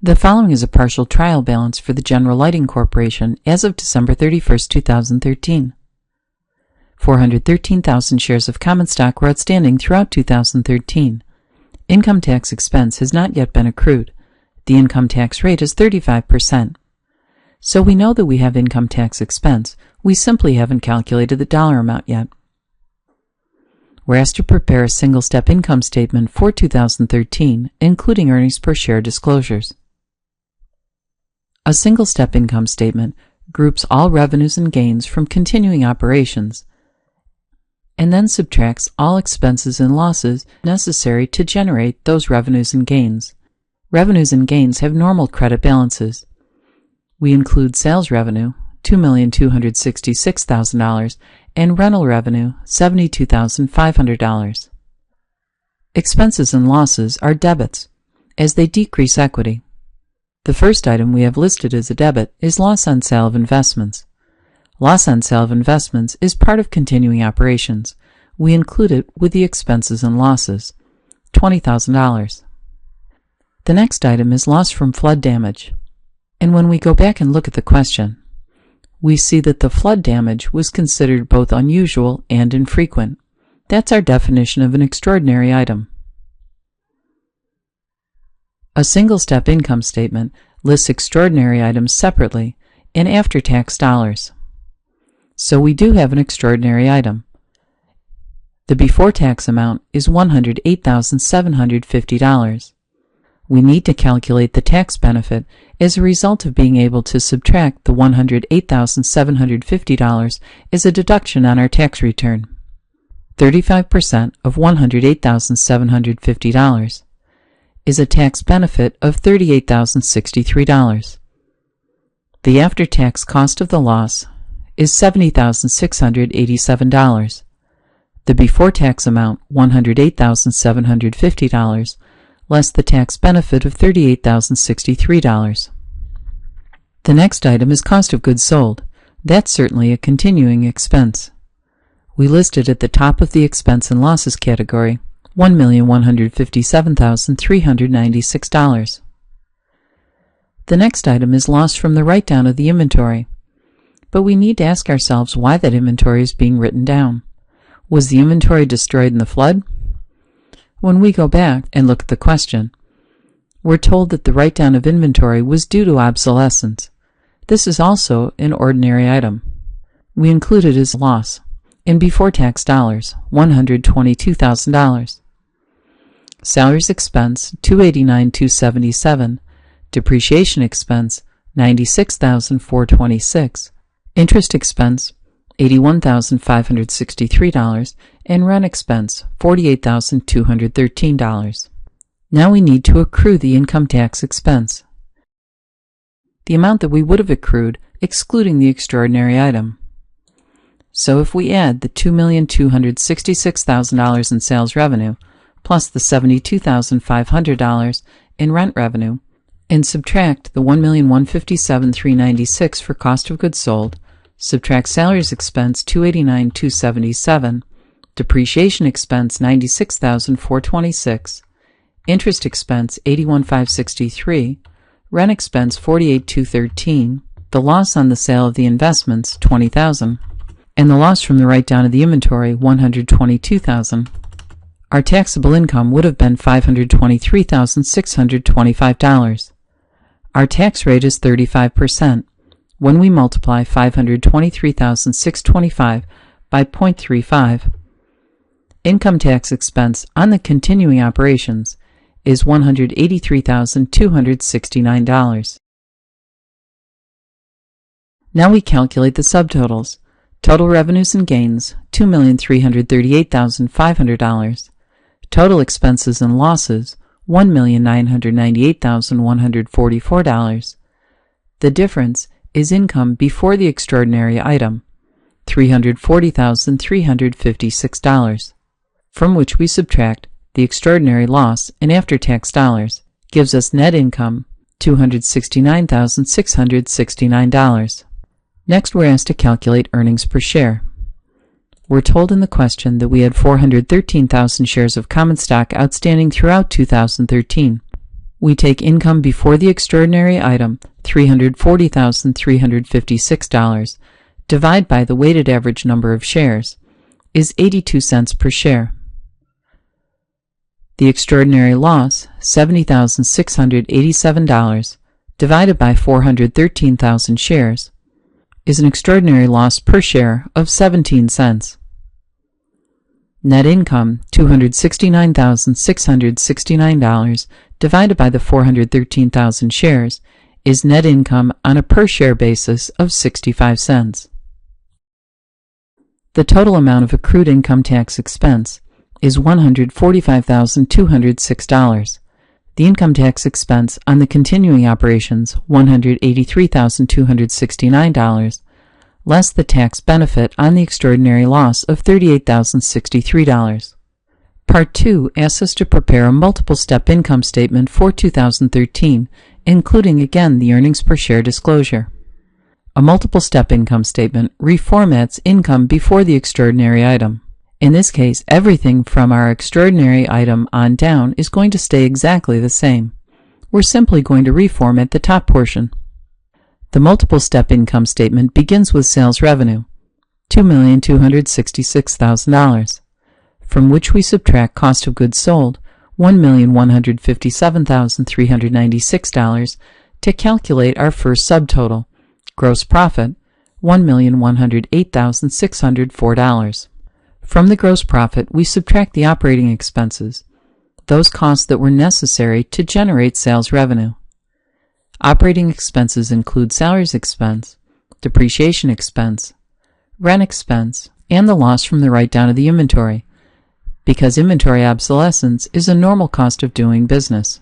The following is a partial trial balance for the General Lighting Corporation as of December 31, 2013. 413,000 shares of common stock were outstanding throughout 2013. Income tax expense has not yet been accrued. The income tax rate is 35%. So we know that we have income tax expense. We simply haven't calculated the dollar amount yet. We're asked to prepare a single-step income statement for 2013, including earnings per share disclosures. A single-step income statement groups all revenues and gains from continuing operations and then subtracts all expenses and losses necessary to generate those revenues and gains. Revenues and gains have normal credit balances. We include sales revenue, $2,266,000, and rental revenue, $72,500. Expenses and losses are debits, as they decrease equity. The first item we have listed as a debit is loss on sale of investments. Loss on sale of investments is part of continuing operations. We include it with the expenses and losses, $20,000. The next item is loss from flood damage. And when we go back and look at the question, we see that the flood damage was considered both unusual and infrequent. That's our definition of an extraordinary item. A single-step income statement lists extraordinary items separately in after-tax dollars. So we do have an extraordinary item. The before-tax amount is $108,750. We need to calculate the tax benefit as a result of being able to subtract the $108,750 as a deduction on our tax return. 35% of $108,750 is a tax benefit of $38,063. The after-tax cost of the loss is $70,687. The before-tax amount, $108,750, less the tax benefit of $38,063. The next item is cost of goods sold. That's certainly a continuing expense. We list it at the top of the expense and losses category, $1,157,396. The next item is loss from the write-down of the inventory. But we need to ask ourselves why that inventory is being written down. Was the inventory destroyed in the flood? When we go back and look at the question, we're told that the write-down of inventory was due to obsolescence. This is also an ordinary item. We include it as loss in before-tax dollars, $122,000. Salaries expense, $289,277. Depreciation expense, $96,426. Interest expense, $81,563, and rent expense, $48,213. Now we need to accrue the income tax expense, the amount that we would have accrued excluding the extraordinary item. So if we add the $2,266,000 in sales revenue plus the $72,500 in rent revenue and subtract the $1,157,396 for cost of goods sold, subtract salaries expense $289,277, depreciation expense $96,426, interest expense $81,563, rent expense $48,213, the loss on the sale of the investments $20,000, and the loss from the write-down of the inventory $122,000. Our taxable income would have been $523,625. Our tax rate is 35%. When we multiply $523,625 by 0.35, income tax expense on the continuing operations is $183,269. Now we calculate the subtotals. Total revenues and gains, $2,338,500. Total expenses and losses, $1,998,144. The difference is income before the extraordinary item, $340,356, from which we subtract the extraordinary loss in after-tax dollars, gives us net income, $269,669. Next, we're asked to calculate earnings per share. We're told in the question that we had 413,000 shares of common stock outstanding throughout 2013. We take income before the extraordinary item, $340,356, divide by the weighted average number of shares, is 82 cents per share. The extraordinary loss, $70,687, divided by 413,000 shares, is an extraordinary loss per share of 17 cents. Net income, $269,669, divided by the 413,000 shares, is net income on a per-share basis of 65 cents. The total amount of accrued income tax expense is $145,206. The income tax expense on the continuing operations, $183,269, less the tax benefit on the extraordinary loss of $38,063. Part 2 asks us to prepare a multiple-step income statement for 2013, including again the earnings per share disclosure. A multiple-step income statement reformats income before the extraordinary item. In this case, everything from our extraordinary item on down is going to stay exactly the same. We're simply going to reformat the top portion. The multiple-step income statement begins with sales revenue, $2,266,000, from which we subtract cost of goods sold, $1,157,396, to calculate our first subtotal, gross profit, $1,108,604. From the gross profit, we subtract the operating expenses, those costs that were necessary to generate sales revenue. Operating expenses include salaries expense, depreciation expense, rent expense, and the loss from the write-down of the inventory, because inventory obsolescence is a normal cost of doing business.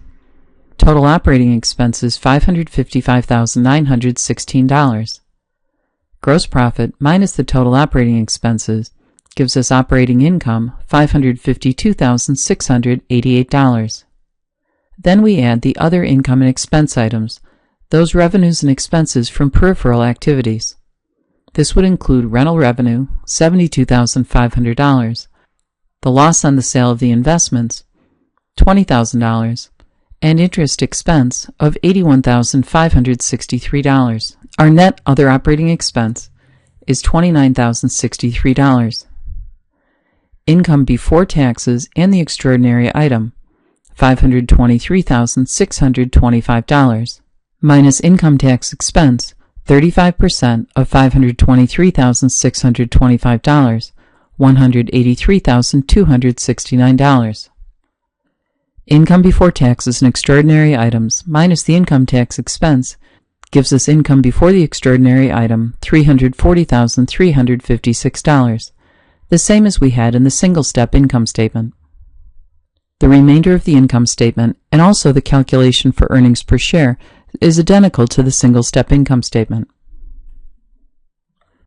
Total operating expenses, $555,916. Gross profit minus the total operating expenses gives us operating income, $552,688. Then we add the other income and expense items, those revenues and expenses from peripheral activities. This would include rental revenue, $72,500, the loss on the sale of the investments, $20,000, and interest expense of $81,563. Our net other operating expense is $29,063. Income before taxes and the extraordinary item, $523,625, minus income tax expense, 35% of $523,625, $183,269. Income before taxes and extraordinary items minus the income tax expense gives us income before the extraordinary item, $340,356, the same as we had in the single-step income statement. The remainder of the income statement and also the calculation for earnings per share is identical to the single-step income statement.